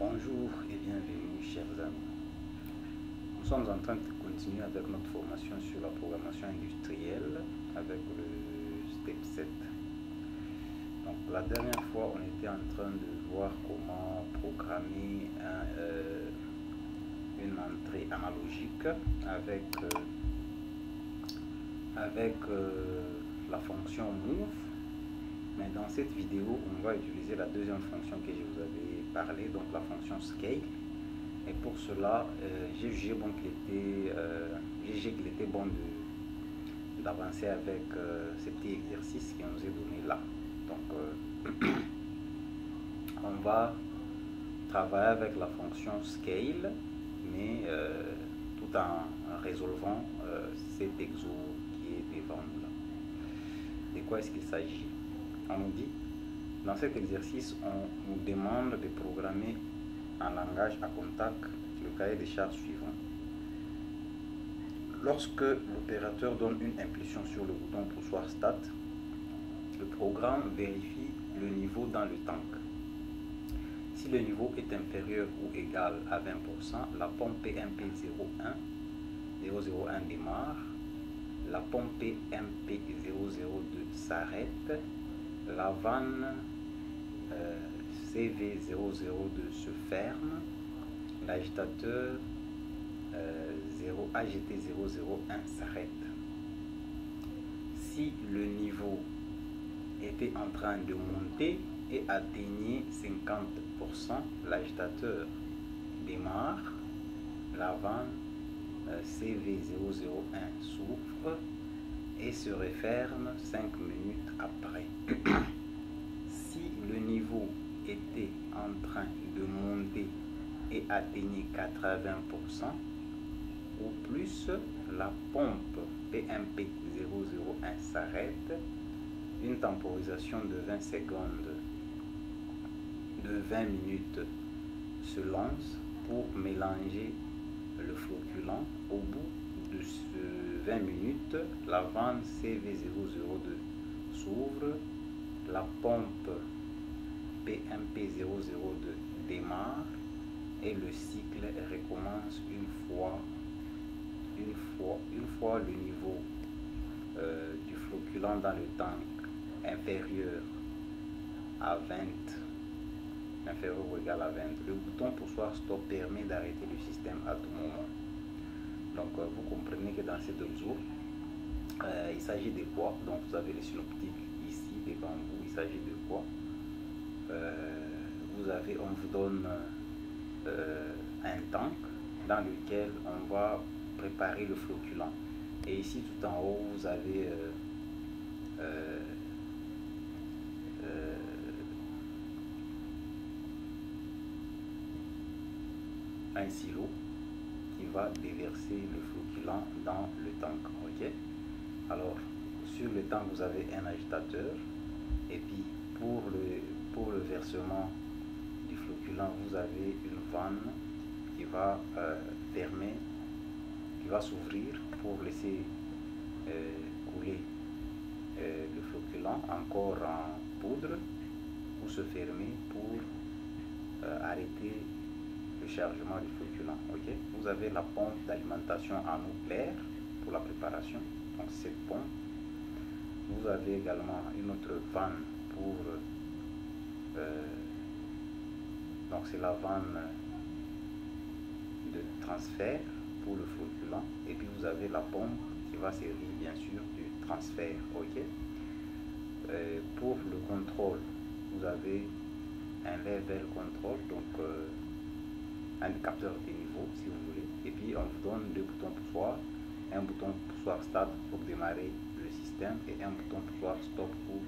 Bonjour et bienvenue chers amis. Nous sommes en train de continuer avec notre formation sur la programmation industrielle avec le step 7. Donc la dernière fois on était en train de voir comment programmer une entrée analogique avec la fonction move. Mais dans cette vidéo, on va utiliser la deuxième fonction que je vous avais parlé, donc la fonction scale. Et pour cela, j'ai jugé bon qu'il était bon d'avancer avec ces petits exercices qui nous est donné là. Donc, on va travailler avec la fonction scale, mais tout en résolvant cet exo qui est devant nous là. De quoi est-ce qu'il s'agit? On nous dit, dans cet exercice, on nous demande de programmer un langage à contact le cahier des charges suivant. Lorsque l'opérateur donne une impulsion sur le bouton poussoir Start, le programme vérifie le niveau dans le tank. Si le niveau est inférieur ou égal à 20%, la pompe PMP01 démarre, la pompe MP002 s'arrête, la vanne CV002 se ferme, l'agitateur AGT001 s'arrête. Si le niveau était en train de monter et atteignait 50%, l'agitateur démarre, la vanne CV001 s'ouvre et se referme 5 minutes après. Si le niveau était en train de monter et atteignait 80% ou plus, la pompe PMP001 s'arrête. Une temporisation de 20 secondes, de 20 minutes se lance pour mélanger le flocculant. Au bout de ce 20 minutes, la vanne CV002 s'ouvre, la pompe PMP002 démarre et le cycle recommence une fois le niveau du flocculant dans le tank inférieur à 20, inférieur ou égal à 20. Le bouton poussoir stop permet d'arrêter le système à tout moment. Donc vous comprenez que dans cet exo, il s'agit de quoi? Donc vous avez les synoptiques ici devant vous. Il s'agit de quoi? On vous donne un tank dans lequel on va préparer le flocculant. Et ici tout en haut, vous avez un silo qui va déverser le flocculant dans le tank. Ok. Alors sur le tank vous avez un agitateur et puis pour le versement du flocculant vous avez une vanne qui va fermer, qui va s'ouvrir pour laisser couler le flocculant encore en poudre ou se fermer pour arrêter le chargement du flocculant. Ok. Vous avez la pompe d'alimentation en eau claire pour la préparation, donc cette pompe. Vous avez également une autre vanne pour donc c'est la vanne de transfert pour le flocculant, et puis vous avez la pompe qui va servir bien sûr du transfert. Ok. Pour le contrôle, vous avez un level control, donc un capteur de niveau si vous voulez, et puis on vous donne deux boutons poussoirs, un bouton poussoir start pour démarrer le système et un bouton poussoir stop pour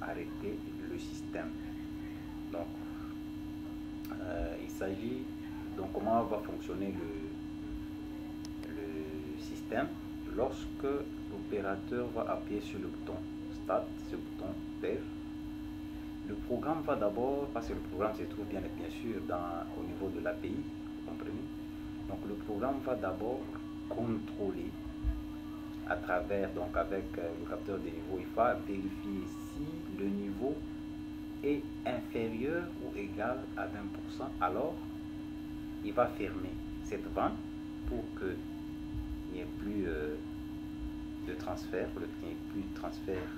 arrêter le système. Donc il s'agit donc comment va fonctionner le système. Lorsque l'opérateur va appuyer sur le bouton start, ce bouton vert, le programme va d'abord, parce que le programme se trouve bien sûr au niveau de l'API, vous comprenez. Donc le programme va d'abord contrôler à travers, donc avec le capteur de niveau, il va vérifier si le niveau est inférieur ou égal à 20%, alors il va fermer cette vanne pour qu'il n'y ait plus de transfert, pour qu'il n'y ait plus de transfert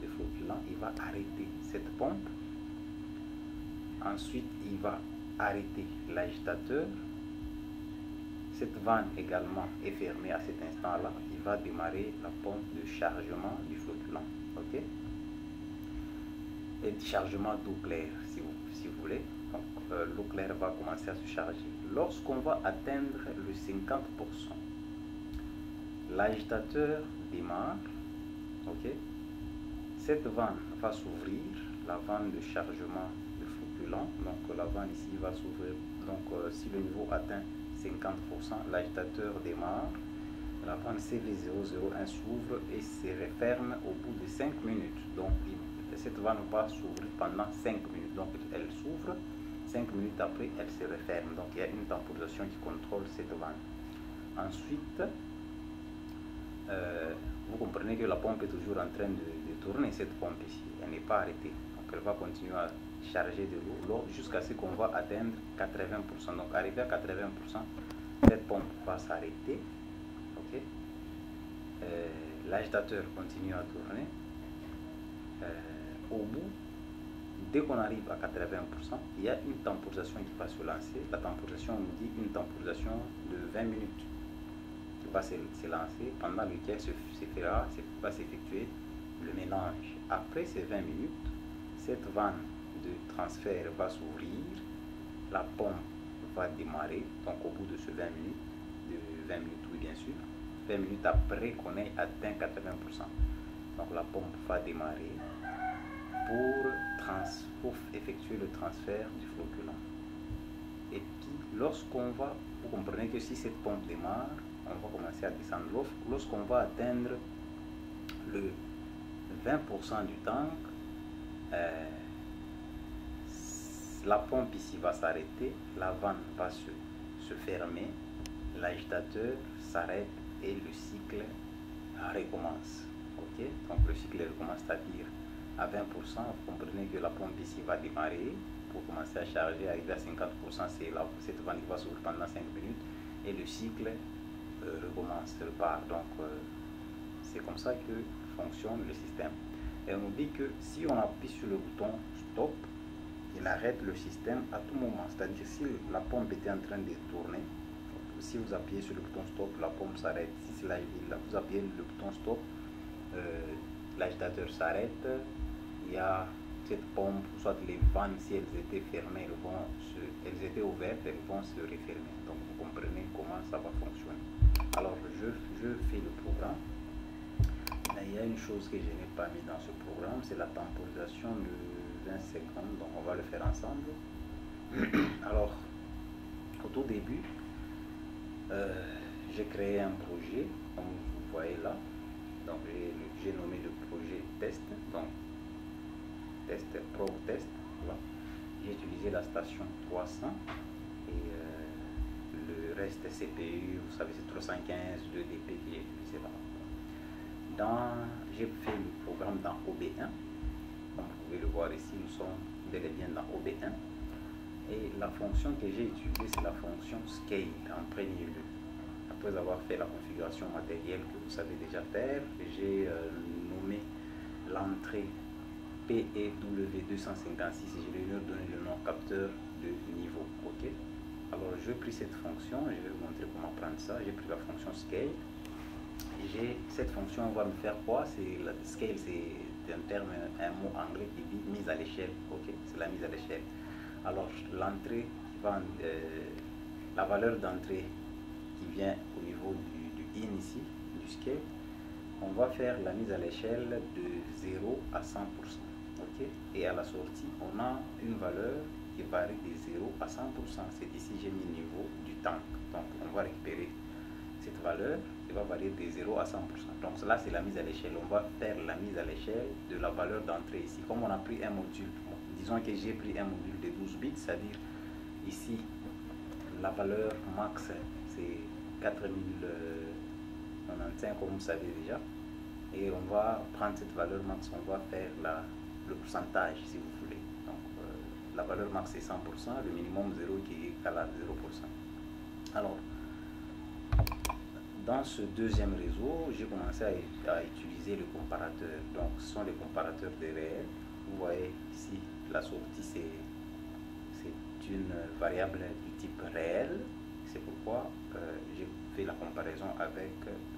de flocculant. Il va arrêter cette pompe. Ensuite, il va arrêter l'agitateur. Cette vanne également est fermée à cet instant-là. Il va démarrer la pompe de chargement du flocculant. Ok? Et de chargement d'eau claire, si vous voulez. Donc, l'eau claire va commencer à se charger. Lorsqu'on va atteindre le 50%, l'agitateur démarre. Ok? Cette vanne va s'ouvrir, la vanne de chargement de flocculant. Donc, la vanne ici va s'ouvrir. Donc, si le niveau atteint 50%, l'agitateur démarre, la vanne CV001 s'ouvre et se referme au bout de 5 minutes. Donc cette vanne va s'ouvrir pendant 5 minutes. Donc elle s'ouvre, 5 minutes après elle se referme. Donc il y a une temporisation qui contrôle cette vanne. Ensuite, vous comprenez que la pompe est toujours en train de tourner, cette pompe ici. Elle n'est pas arrêtée. Donc elle va continuer à charger de l'eau jusqu'à ce qu'on va atteindre 80%. Donc arrivé à 80%, cette pompe va s'arrêter. Ok. L'agitateur continue à tourner. Au bout, dès qu'on arrive à 80%, il y a une temporisation qui va se lancer. La temporisation, on nous dit une temporisation de 20 minutes qui va se lancer, pendant lequel va s'effectuer le mélange. Après ces 20 minutes, cette vanne de transfert va s'ouvrir, la pompe va démarrer. Donc au bout de ce 20 minutes, oui bien sûr, 20 minutes après qu'on ait atteint 80%. Donc la pompe va démarrer pour effectuer le transfert du flocculant. Et puis lorsqu'on va, vous comprenez que si cette pompe démarre, on va commencer à descendre. Lorsqu'on va atteindre le 20% du tank, la pompe ici va s'arrêter, la vanne va se fermer, l'agitateur s'arrête et le cycle recommence. Ok, donc le cycle recommence, c'est-à-dire à 20%, vous comprenez que la pompe ici va démarrer pour commencer à charger, arriver à 50%, c'est cette vanne qui va s'ouvrir pendant 5 minutes et le cycle recommence, repart. Donc c'est comme ça que fonctionne le système. Et on nous dit que si on appuie sur le bouton stop, il arrête le système à tout moment. C'est-à-dire si la pompe était en train de tourner, si vous appuyez sur le bouton stop, la pompe s'arrête. Si vous appuyez le bouton stop, l'agitateur s'arrête. Il y a cette pompe, soit les vannes, si elles étaient fermées, elles étaient ouvertes, elles vont se refermer. Donc vous comprenez comment ça va fonctionner. Alors je fais le programme. Mais il y a une chose que je n'ai pas mis dans ce programme, c'est la temporisation de 20 secondes. Donc on va le faire ensemble. Alors au tout début, j'ai créé un projet, comme vous voyez là. Donc j'ai nommé le projet test, donc test, test. Voilà. J'ai utilisé la station 300 et le reste CPU, vous savez, c'est 315, 2DP que j'ai utilisé là. J'ai fait le programme dans OB1. Comme vous pouvez le voir ici, nous sommes bel et bien dans OB1. Et la fonction que j'ai utilisée, c'est la fonction scale en premier lieu. Après avoir fait la configuration matérielle que vous savez déjà faire, j'ai nommé l'entrée PEW256 et je vais leur donner le nom capteur de niveau. Ok. Alors j'ai pris cette fonction, je vais vous montrer comment prendre ça. J'ai pris la fonction scale. Cette fonction va me faire quoi? La scale, c'est un terme, un mot anglais qui dit mise à l'échelle. Ok, c'est la mise à l'échelle. Alors l'entrée la valeur d'entrée qui vient au niveau du in ici, du scale, on va faire la mise à l'échelle de 0 à 100%. Ok, et à la sortie, on a une valeur qui varie de 0 à 100%. C'est ici j'ai mis le niveau du tank. Donc on va récupérer cette valeur qui va varier de 0 à 100%. Donc cela c'est la mise à l'échelle. On va faire la mise à l'échelle de la valeur d'entrée ici. Comme on a pris un module, disons que j'ai pris un module de 12 bits, c'est-à-dire ici la valeur max c'est 4095 comme vous savez déjà. Et on va prendre cette valeur max, on va faire le pourcentage si vous voulez. la valeur max c'est 100%, le minimum 0 qui est égal à 0%. Alors, dans ce deuxième réseau, j'ai commencé à utiliser le comparateur. Donc, ce sont les comparateurs des réels. Vous voyez ici, la sortie, c'est une variable du type réel. C'est pourquoi j'ai fait la comparaison avec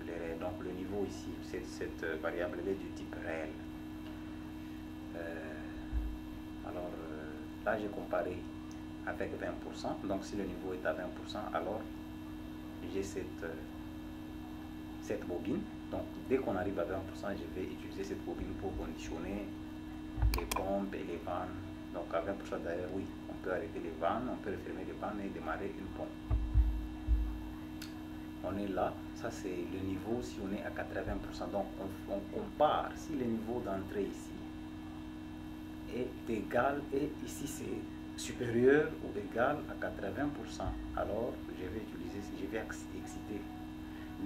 les réels. Donc, le niveau ici, cette variable est du type réel. Là, j'ai comparé avec 20%. Donc, si le niveau est à 20%, alors j'ai cette bobine. Donc dès qu'on arrive à 20%, je vais utiliser cette bobine pour conditionner les pompes et les vannes. Donc à 20% d'ailleurs, oui, on peut arrêter les vannes, on peut refermer les vannes et démarrer une pompe. On est là, ça c'est le niveau si on est à 80%. Donc on compare si le niveau d'entrée ici est égal et ici c'est supérieur ou égal à 80%. Alors je vais utiliser, je vais exciter,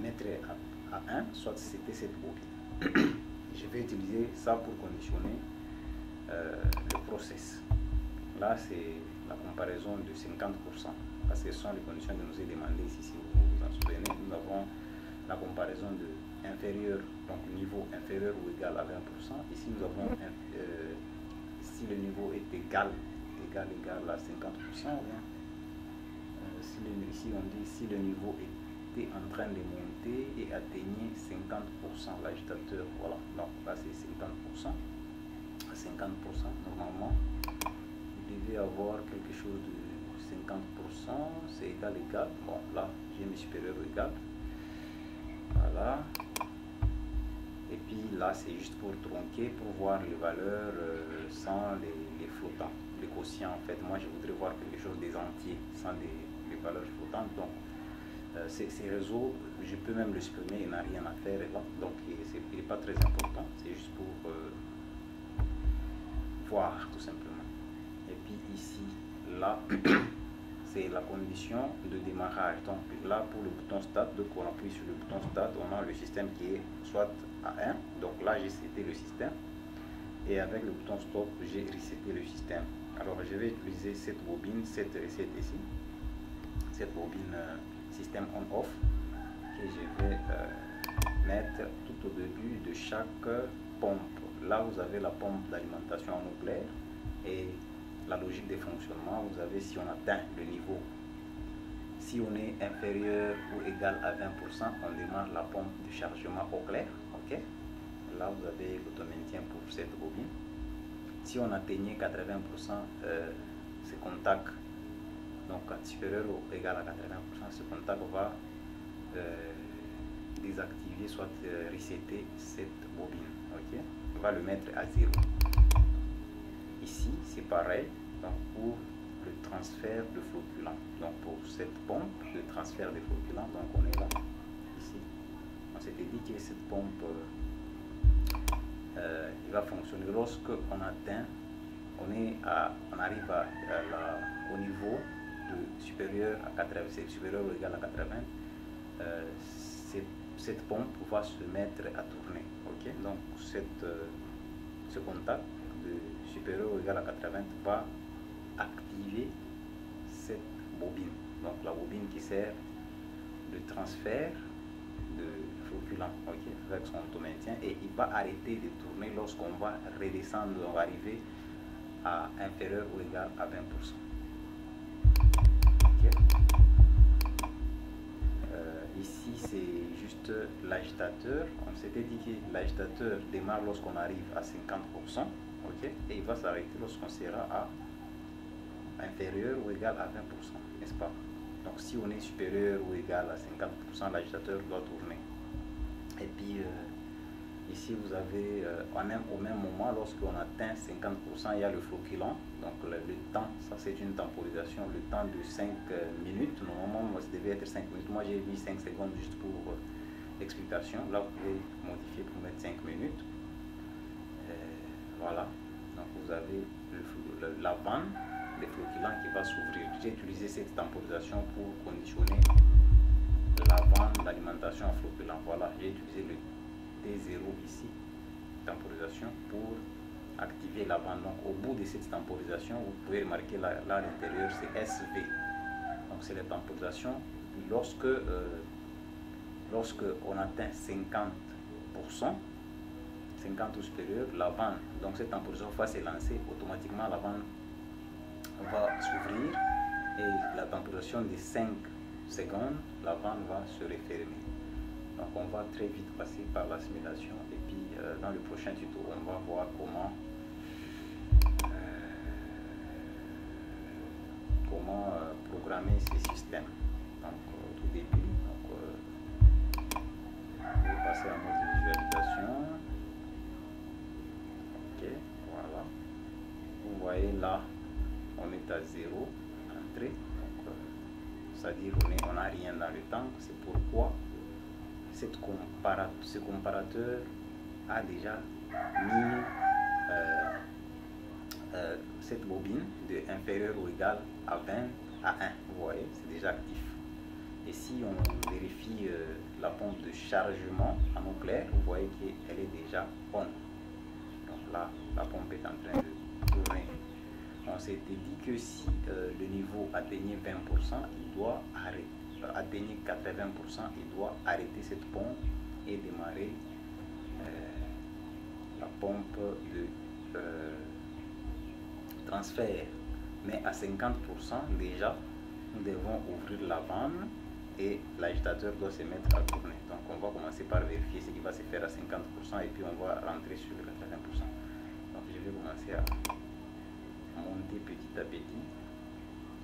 mettre à 1, soit c'était cette bobine. Je vais utiliser ça pour conditionner le process. Là, c'est la comparaison de 50%, parce que ce sont les conditions que nous est demandé ici, si vous vous en souvenez. Nous avons la comparaison de inférieur, donc niveau inférieur ou égal à 20%. Ici, nous avons si le niveau est égal à 50%, bien, ici on dit si le niveau est en train de monter et atteignait 50%, l'agitateur, voilà, donc là c'est 50%, à 50% normalement, vous devez avoir quelque chose de 50%, c'est égal, bon là j'ai mis supérieur ou égal, voilà, et puis là c'est juste pour tronquer, pour voir les valeurs sans les flottants, les quotients en fait, moi je voudrais voir quelque chose des entiers, sans les valeurs flottantes, donc ces réseaux, je peux même le supprimer, il n'a rien à faire là, donc il n'est pas très important, c'est juste pour voir tout simplement. Et puis ici, là, c'est la condition de démarrage. Donc là, pour le bouton start, donc on appuie sur le bouton start, on a le système qui est soit à 1, donc là j'ai seté le système, et avec le bouton stop, j'ai reseté le système. Alors je vais utiliser cette bobine, cette recette ici, cette bobine système on-off que je vais mettre tout au début de chaque pompe. Là vous avez la pompe d'alimentation en eau claire et la logique de fonctionnement. Vous avez si on atteint le niveau, si on est inférieur ou égal à 20%, on démarre la pompe de chargement eau claire. Ok, là vous avez l'auto-maintien pour cette bobine. Si on atteignait 80%, ce contact, donc supérieur ou égal à 80%, ce contact va désactiver, soit resetter cette bobine. Ok, on va le mettre à 0. Ici, c'est pareil. Donc pour le transfert de flocculants, donc pour cette pompe, le transfert de flocculants, donc on est là, ici. On s'était dit que cette pompe il va fonctionner lorsque on atteint, on arrive au niveau de supérieur à 80, c'est supérieur ou égal à 80, cette pompe va se mettre à tourner. Ok, donc ce contact de supérieur ou égal à 80 va activer cette bobine, donc la bobine qui sert de transfert de flocculant, ok, avec son auto-maintien, et il va arrêter de tourner lorsqu'on va redescendre, on va arriver à inférieur ou égal à 20%. Okay. Ici c'est juste l'agitateur. On s'était dit que l'agitateur démarre lorsqu'on arrive à 50%, ok, et il va s'arrêter lorsqu'on sera à inférieur ou égal à 20%, n'est-ce pas? Donc si on est supérieur ou égal à 50%, l'agitateur doit tourner. Et puis ici vous avez au même moment, lorsqu'on atteint 50%, il y a le flocculant. Donc le temps, ça c'est une temporisation, le temps de 5 minutes. Normalement moi, ça devait être 5 minutes, moi j'ai mis 5 secondes juste pour l'explication. Là vous pouvez modifier pour mettre 5 minutes. Voilà, donc vous avez la vanne des flocculants qui va s'ouvrir. J'ai utilisé cette temporisation pour conditionner la vanne d'alimentation en flocculant. Voilà, j'ai utilisé le T0 ici, temporisation, pour activer la vanne. Donc au bout de cette temporisation, vous pouvez remarquer là à l'intérieur c'est SV. Donc c'est la temporisation lorsque on atteint 50%, 50 ou supérieur, la vanne, donc cette temporisation va se lancer, automatiquement la vanne va s'ouvrir et la temporisation de 5 secondes, la vanne va se refermer. Donc on va très vite passer par la simulation et puis dans le prochain tuto on va voir comment programmer ces systèmes. Donc au tout début, je vais passer en mode visualisation. Ok, voilà. Vous voyez là, on est à 0, entrée. Donc c'est-à-dire on n'a rien dans le temps. C'est pourquoi ce comparateur a déjà mis cette bobine de inférieur ou égal à 20 à 1. Vous voyez, c'est déjà actif. Et si on vérifie la pompe de chargement en eau claire, vous voyez qu'elle est déjà on. Donc là, la pompe est en train de tourner. On s'était dit que si le niveau atteignait 20%, il doit arrêter. Atteignait 80%, il doit arrêter cette pompe et démarrer la pompe de transfert. Mais à 50% déjà, nous devons ouvrir la vanne et l'agitateur doit se mettre à tourner. Donc on va commencer par vérifier ce qui va se faire à 50% et puis on va rentrer sur 80%. Donc je vais commencer à monter petit à petit.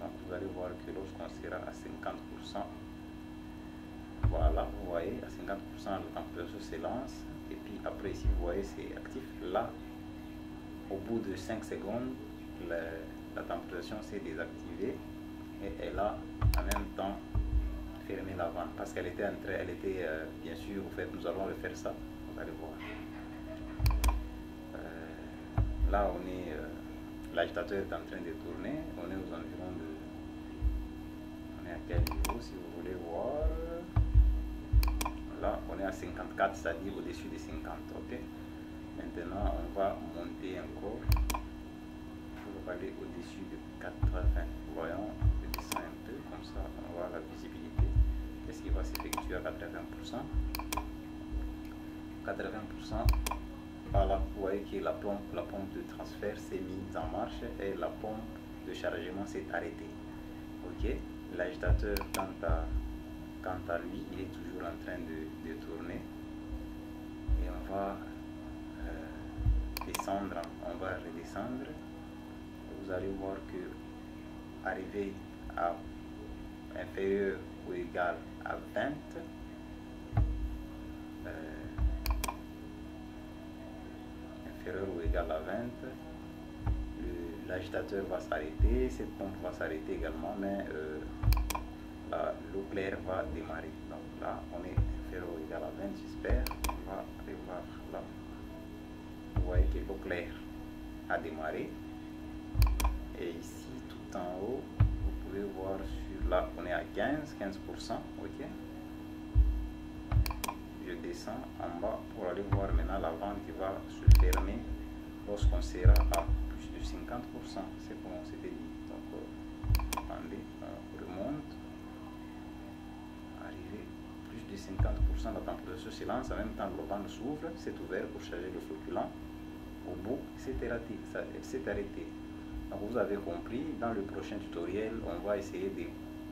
Donc vous allez voir que lorsqu'on sera à 50%, voilà, vous voyez, à 50% la température se lance et puis après ici vous voyez c'est actif. Là, au bout de 5 secondes, la température s'est désactivée et elle a en même temps fermé la vanne parce qu'elle était entrée, elle était bien sûr, en fait nous allons refaire ça, vous allez voir. Là on est, l'agitateur est en train de tourner, on est aux environs de, on est à quel niveau si vous voulez voir, là on est à 54, c'est-à-dire au-dessus de 50, ok. Maintenant on va monter encore pour aller au-dessus de 80, voyons, je descends un peu, comme ça on voit la visibilité, qu'est-ce qui va s'effectuer à 80%. 80%, voilà, vous voyez que la pompe de transfert s'est mise en marche et la pompe de chargement s'est arrêtée. Ok, l'agitateur quant à lui, il est toujours en train de tourner et on va descendre, on va redescendre. Vous allez voir que arrivé à inférieur ou égal à 20, inférieur ou égal à 20, l'agitateur va s'arrêter, cette pompe va s'arrêter également, mais l'eau claire va démarrer. Donc là, on est inférieur ou égal à 20, j'espère. On va aller voir là. Vous voyez que l'eau claire a démarré. Et ici, tout en haut, vous pouvez voir sur là, on est à 15%, ok. Je descends en bas pour aller voir maintenant la vanne qui va se fermer lorsqu'on sera à plus de 50%. C'est comme on s'était dit. Donc, attendez, on remonte. Arrivé plus de 50%, la température se lance. En même temps, le vanne s'ouvre, c'est ouvert pour charger le flocculant. Au bout, c'est arrêté. Donc, vous avez compris. Dans le prochain tutoriel, on va essayer de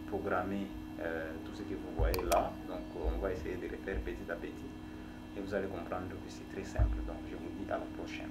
programmer tout ce que vous voyez là. Donc on va essayer de le faire petit à petit et vous allez comprendre que c'est très simple. Donc je vous dis à la prochaine.